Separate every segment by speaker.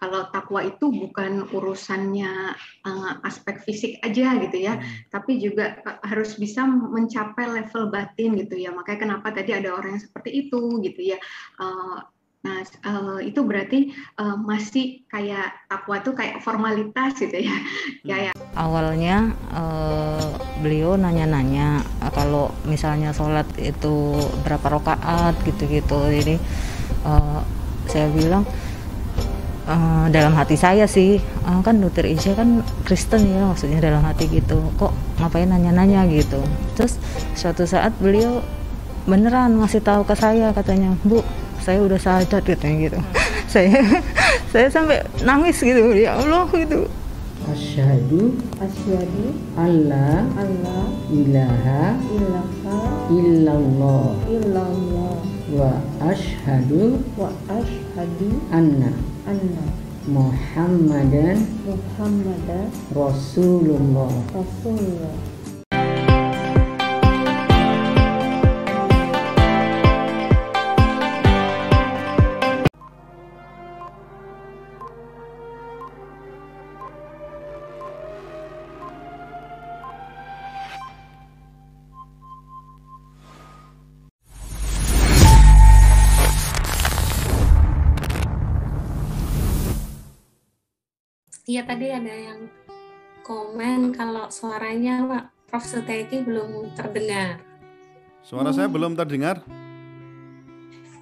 Speaker 1: kalau takwa itu bukan urusannya aspek fisik aja gitu ya, tapi juga harus bisa mencapai level batin gitu ya. Makanya kenapa tadi ada orang yang seperti itu gitu ya. Nah, itu berarti masih kayak takwa itu kayak formalitas gitu ya. Kayak
Speaker 2: awalnya beliau nanya-nanya kalau misalnya sholat itu berapa rakaat gitu-gitu. Jadi saya bilang dalam hati saya sih, kan Dokter Isya kan Kristen ya, maksudnya dalam hati gitu, kok ngapain nanya-nanya gitu. Terus suatu saat beliau beneran ngasih tahu ke saya, katanya, "Bu, saya udah sadar," katanya gitu. saya sampai nangis gitu, ya Allah gitu.
Speaker 3: Asyhadu alla ilaha illallah wa asyhadu anna Muhammadan Rasulullah.
Speaker 4: Iya, tadi ada yang komen kalau suaranya Pak Prof. Suteki belum terdengar.
Speaker 5: Suara saya belum terdengar?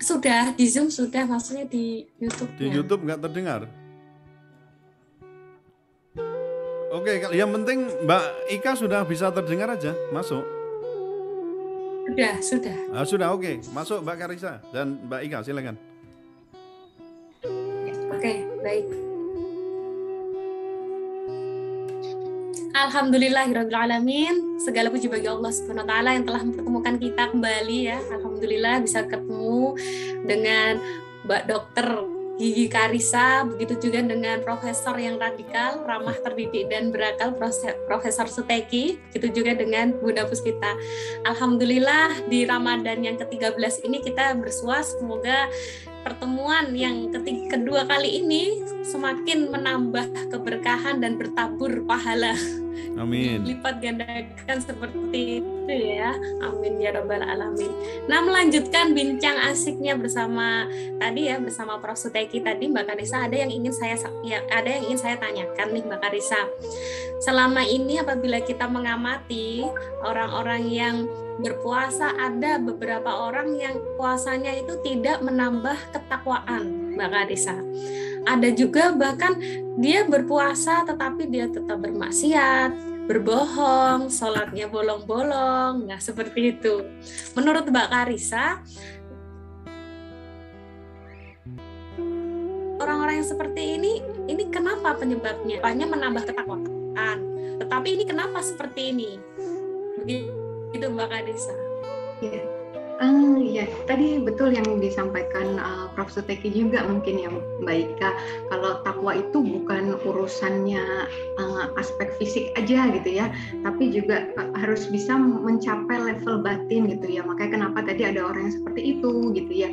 Speaker 4: Sudah, di Zoom sudah, maksudnya di YouTube.
Speaker 5: Di YouTube nggak terdengar? Oke, yang penting Mbak Ika sudah bisa terdengar aja, masuk.
Speaker 4: Sudah.
Speaker 5: Sudah, oke. Masuk Mbak Karisa dan Mbak Ika, silakan.
Speaker 4: Oke, baik. Alhamdulillahirrahmanirrahim. Segala puji bagi Allah Subhanahu wa Ta'ala yang telah mempertemukan kita kembali ya. Alhamdulillah bisa ketemu dengan Mbak Dokter Gigi Karisa, begitu juga dengan profesor yang radikal, ramah, terdidik dan berakal, Profesor Suteki, begitu juga dengan Bunda Puspita. Alhamdulillah di Ramadan yang ke-13 ini kita bersua, semoga pertemuan yang kedua kali ini semakin menambah keberkahan dan bertabur pahala.
Speaker 5: Amin.
Speaker 4: Lipat gandakan seperti itu ya. Amin ya rabbal alamin. Nah, melanjutkan bincang asiknya bersama Prof. Suteki tadi, Mbak Karisa, ada yang ingin saya tanyakan nih Mbak Karisa. Selama ini apabila kita mengamati orang-orang yang berpuasa, ada beberapa orang yang puasanya itu tidak menambah ketakwaan, Mbak Karisa. Ada juga bahkan dia berpuasa tetapi dia tetap bermaksiat, berbohong, sholatnya bolong-bolong. Nah, seperti itu. Menurut Mbak Karisa, orang-orang yang seperti ini kenapa penyebabnya? Hanya menambah ketakwaan. Tetapi ini kenapa seperti ini? Begitu Mbak Karisa.
Speaker 1: Ya, tadi betul yang disampaikan Prof. Suteki juga mungkin ya Mbak Ika, kalau takwa itu bukan urusannya aspek fisik aja gitu ya, tapi juga harus bisa mencapai level batin gitu ya. Makanya kenapa tadi ada orang yang seperti itu gitu ya.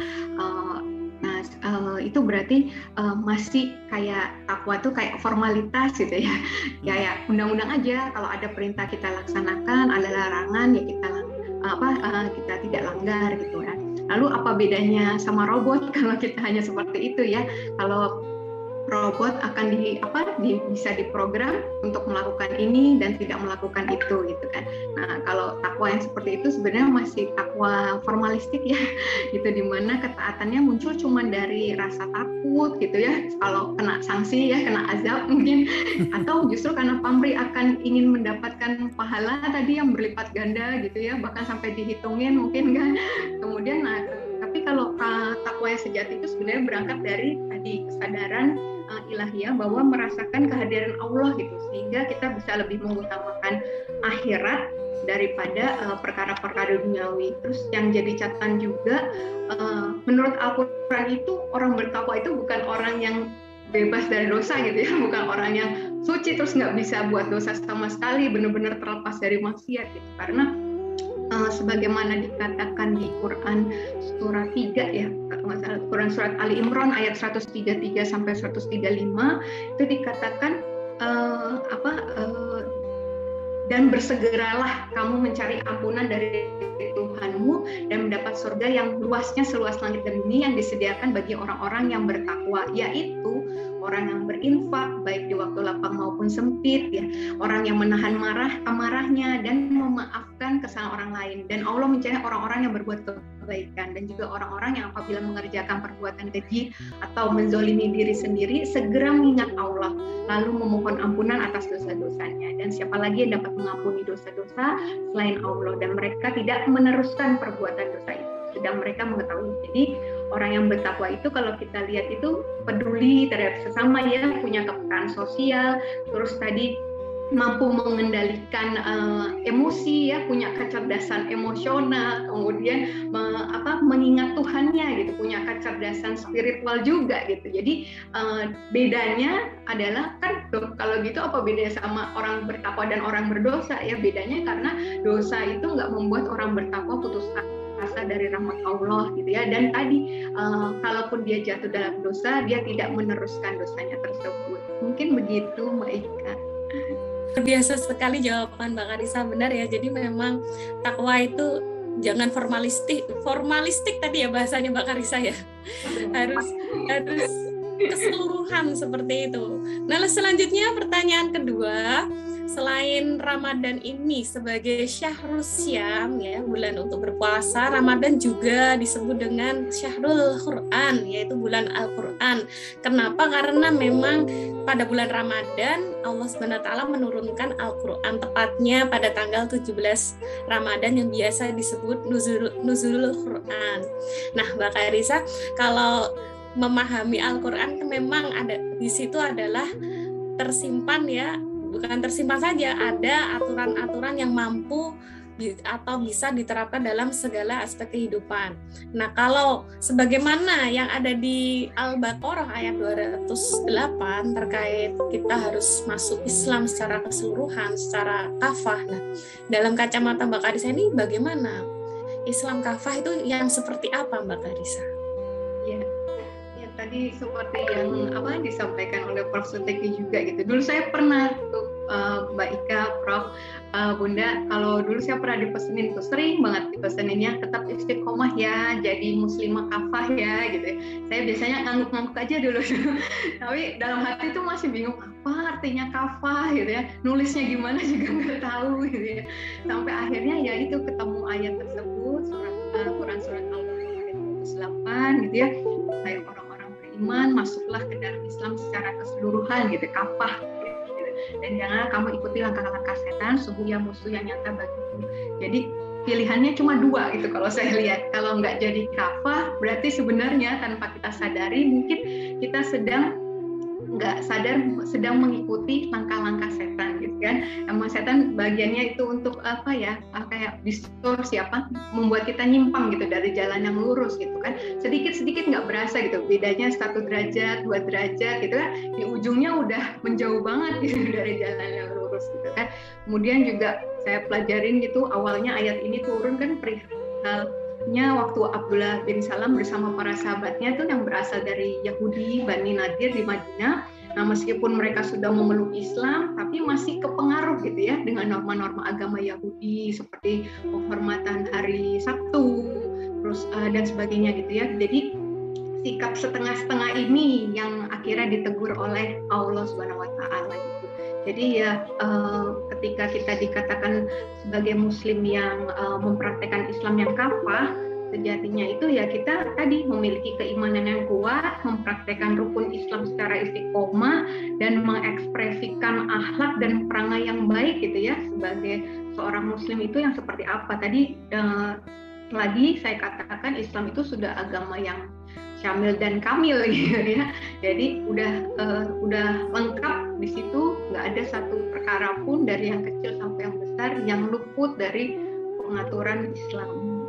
Speaker 1: Itu berarti masih kayak takwa itu kayak formalitas gitu ya, kayak undang-undang aja. Kalau ada perintah kita laksanakan, ada larangan ya kita tidak langgar gitu ya. Lalu apa bedanya sama robot kalau kita hanya seperti itu ya? Kalau robot akan bisa diprogram untuk melakukan ini dan tidak melakukan itu gitu kan. Nah, kalau takwa yang seperti itu sebenarnya masih takwa formalistik ya, gitu, dimana ketaatannya muncul cuma dari rasa takut gitu ya, kalau kena sanksi ya, kena azab mungkin, atau justru karena pamrih akan ingin mendapatkan pahala tadi yang berlipat ganda gitu ya, bahkan sampai dihitungin mungkin kan. Kemudian tapi kalau takwa yang sejati itu sebenarnya berangkat dari tadi kesadaran ilahiyah bahwa merasakan kehadiran Allah gitu, sehingga kita bisa lebih mengutamakan akhirat daripada perkara-perkara duniawi. Terus yang jadi catatan juga, menurut Al-Quran itu orang bertakwa itu bukan orang yang bebas dari dosa gitu ya, bukan orang yang suci terus nggak bisa buat dosa sama sekali, benar-benar terlepas dari maksiat gitu. Karena sebagaimana dikatakan di Quran surat 3 ya, Quran surat Ali Imran ayat 133 sampai 135 itu dikatakan dan bersegeralah kamu mencari ampunan dari Tuhanmu dan mendapat surga yang luasnya seluas langit dan bumi yang disediakan bagi orang-orang yang bertakwa, yaitu orang yang berinfak baik di waktu lapang maupun sempit ya, orang yang menahan amarahnya dan memaafkan kesalahan orang lain, dan Allah mencari orang-orang yang berbuat kebaikan, dan juga orang-orang yang apabila mengerjakan perbuatan keji atau menzolimi diri sendiri segera mengingat Allah lalu memohon ampunan atas dosa-dosanya, dan siapa lagi yang dapat mengampuni dosa-dosa selain Allah, dan mereka tidak meneruskan perbuatan dosa itu sedang mereka mengetahui. Jadi orang yang bertakwa itu kalau kita lihat itu peduli terhadap sesama ya, punya kepekaan sosial, terus tadi mampu mengendalikan emosi ya, punya kecerdasan emosional, kemudian mengingat Tuhannya gitu, punya kecerdasan spiritual juga gitu. Jadi bedanya adalah kan kalau gitu apa bedanya sama orang bertakwa dan orang berdosa ya? Bedanya karena dosa itu nggak membuat orang bertakwa putus asa dari rahmat Allah gitu ya, dan tadi kalaupun dia jatuh dalam dosa dia tidak meneruskan dosanya tersebut. Mungkin begitu Mbak Ika.
Speaker 4: Biasa sekali jawaban Mbak Karissa, benar ya. Jadi memang takwa itu jangan formalistik tadi ya bahasanya Mbak Karissa ya. harus keseluruhan seperti itu. Nah, selanjutnya pertanyaan kedua, selain Ramadan ini sebagai Syahrul Syam ya, bulan untuk berpuasa, Ramadan juga disebut dengan Syahrul Quran, yaitu bulan Al-Quran. Kenapa? Karena memang pada bulan Ramadan Allah SWT menurunkan Al-Quran, tepatnya pada tanggal 17 Ramadan yang biasa disebut Nuzulul Quran. Nah, Mbak Karissa, kalau memahami Al-Quran memang ada di situ adalah tersimpan ya, bukan tersimpan saja, ada aturan-aturan yang mampu atau bisa diterapkan dalam segala aspek kehidupan. Nah, kalau sebagaimana yang ada di Al-Baqarah ayat 208 terkait kita harus masuk Islam secara keseluruhan, secara kafah. Nah, dalam kacamata Mbak Karissa ini bagaimana? Islam kafah itu yang seperti apa Mbak Karissa?
Speaker 1: Ya, tadi seperti yang disampaikan oleh Prof. Suteki juga gitu. Dulu saya pernah tuh Mbak Ika, Prof, Bunda, kalau dulu saya pernah dipesenin tuh, sering banget dipeseninnya tetap istiqomah ya, jadi muslimah kafah ya gitu. Saya biasanya ngangguk-ngangguk aja dulu. Tapi dalam hati tuh masih bingung apa artinya kafah gitu ya. Nulisnya gimana juga nggak tahu gitu ya. Sampai akhirnya ya itu ketemu ayat tersebut, Quran surat Al-Baqarah ayat 28 gitu ya. Kayak orang-orang beriman masuklah ke dalam Islam secara keseluruhan gitu, kafah gitu. Dan jangan kamu ikuti langkah-langkah setan, sungguh musuh yang nyata bagimu. Jadi pilihannya cuma dua gitu kalau saya lihat. Kalau nggak jadi kafah, berarti sebenarnya tanpa kita sadari mungkin kita nggak sadar sedang mengikuti langkah-langkah setan gitu kan. Emang setan bagiannya itu untuk kayak distorsi membuat kita nyimpang gitu dari jalan yang lurus gitu kan. Sedikit-sedikit nggak berasa gitu, bedanya 1 derajat 2 derajat gitu kan, di ujungnya udah menjauh banget gitu dari jalan yang lurus gitu kan. Kemudian juga saya pelajarin gitu, awalnya ayat ini turun kan perihalnya waktu Abdullah bin Salam bersama para sahabatnya tuh yang berasal dari Yahudi Bani Nadir di Madinah. Nah, meskipun mereka sudah memeluk Islam, tapi masih kepengaruh gitu ya dengan norma-norma agama Yahudi seperti penghormatan hari Sabtu, terus dan sebagainya gitu ya. Jadi sikap setengah-setengah ini yang akhirnya ditegur oleh Allah Subhanahu wa taala gitu. Jadi ya ketika kita dikatakan sebagai muslim yang mempraktekkan Islam yang kafah, sejatinya itu ya kita tadi memiliki keimanan yang kuat, mempraktekkan rukun Islam secara istiqomah, dan mengekspresikan akhlak dan perangai yang baik gitu ya sebagai seorang muslim itu yang seperti apa. Tadi lagi saya katakan Islam itu sudah agama yang syamil dan kamil gitu ya. Jadi udah lengkap di situ, nggak ada satu perkara pun dari yang kecil sampai yang besar yang luput dari pengaturan Islam.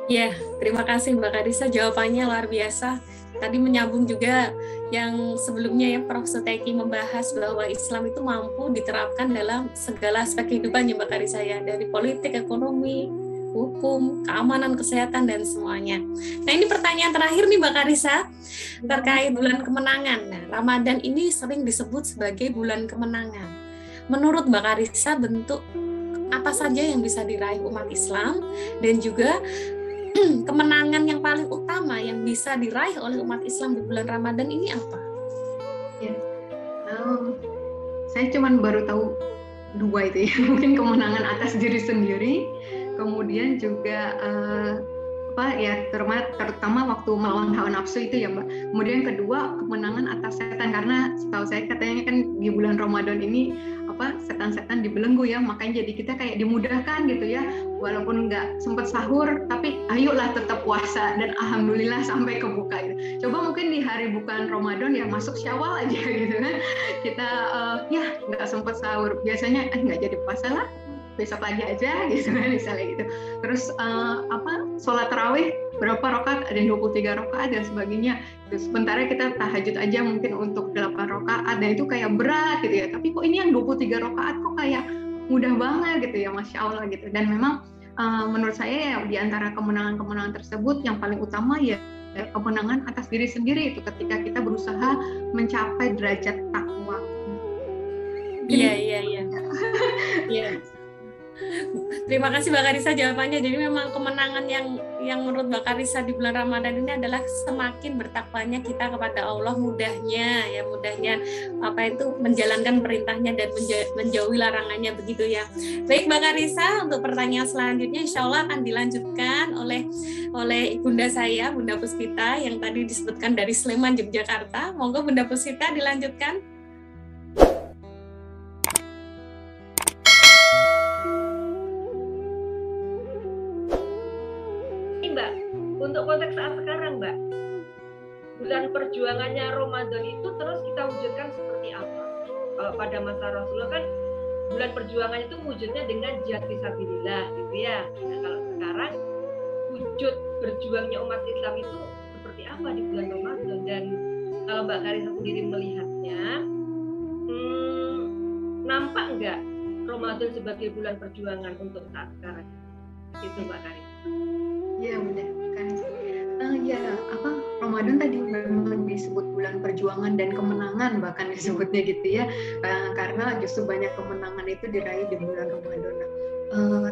Speaker 4: Ya, terima kasih Mbak Karissa, jawabannya luar biasa. Tadi menyambung juga yang sebelumnya ya Prof. Suteki membahas bahwa Islam itu mampu diterapkan dalam segala aspek kehidupan ya Mbak Karissa ya, dari politik, ekonomi, hukum, keamanan, kesehatan, dan semuanya. Nah ini pertanyaan terakhir nih Mbak Karissa, terkait bulan kemenangan. Nah, Ramadan ini sering disebut sebagai bulan kemenangan. Menurut Mbak Karissa, bentuk apa saja yang bisa diraih umat Islam, dan juga kemenangan yang paling utama yang bisa diraih oleh umat Islam di bulan Ramadan ini apa?
Speaker 1: Ya, saya cuman baru tahu 2 itu ya, mungkin kemenangan atas diri sendiri, kemudian juga terutama waktu melawan hawa nafsu itu ya Mbak. Kemudian kedua, kemenangan atas setan, karena setahu saya katanya kan di bulan Ramadan ini setan-setan dibelenggu ya, makanya jadi kita kayak dimudahkan gitu ya, walaupun nggak sempat sahur tapi ayolah tetap puasa, dan alhamdulillah sampai kebuka gitu. Coba mungkin di hari bukan Ramadan ya masuk Syawal aja gitu kan, kita ya nggak sempat sahur, biasanya nggak jadi puasa lah, besok lagi aja gitu kan misalnya gitu. Terus sholat tarawih berapa rakaat, ada yang 23 rakaat dan sebagainya. Terus sementara kita tahajud aja mungkin untuk 8 rakaat, dan itu kayak berat gitu ya, tapi kok ini yang 23 rakaat kok kayak mudah banget gitu ya, Masya Allah gitu. Dan memang menurut saya ya di antara kemenangan-kemenangan tersebut yang paling utama ya kemenangan atas diri sendiri, itu ketika kita berusaha mencapai derajat takwa.
Speaker 4: Iya. Terima kasih Mbak Karissa jawabannya. Jadi memang kemenangan yang menurut Mbak Karissa di bulan Ramadan ini adalah semakin bertakwanya kita kepada Allah, mudahnya menjalankan perintahnya dan menjauhi larangannya, begitu ya. Baik Mbak Karissa, untuk pertanyaan selanjutnya insya Allah akan dilanjutkan oleh Bunda saya, Bunda Puspita, yang tadi disebutkan dari Sleman, Yogyakarta. Monggo Bunda Puspita dilanjutkan.
Speaker 6: Untuk konteks saat sekarang, Mbak, bulan perjuangannya Ramadan itu terus kita wujudkan seperti apa? Kalau pada masa Rasulullah kan bulan perjuangan itu wujudnya dengan jihad fisabilillah gitu ya. Nah, kalau sekarang wujud berjuangnya umat Islam itu seperti apa di bulan Ramadan? Dan kalau Mbak Karissa sendiri melihatnya, nampak nggak Ramadan sebagai bulan perjuangan untuk saat sekarang? Itu Mbak Karissa.
Speaker 1: Ya benar kan. Ramadan tadi memang disebut bulan perjuangan dan kemenangan, bahkan disebutnya gitu ya, karena justru banyak kemenangan itu diraih di bulan Ramadan.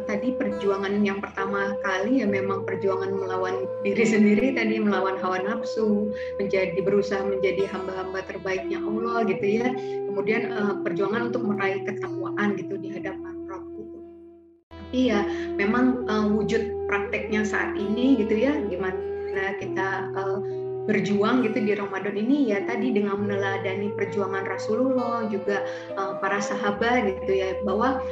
Speaker 1: Tadi perjuangan yang pertama kali ya memang perjuangan melawan diri sendiri, tadi melawan hawa nafsu, berusaha menjadi hamba-hamba terbaiknya Allah gitu ya. Kemudian perjuangan untuk meraih ketakwaan gitu di hadapan Rabb gitu. Tapi ya memang wujud prakteknya saat ini gitu ya, gimana kita berjuang gitu di Ramadan ini ya, tadi dengan meneladani perjuangan Rasulullah juga para sahabat gitu ya, bahwa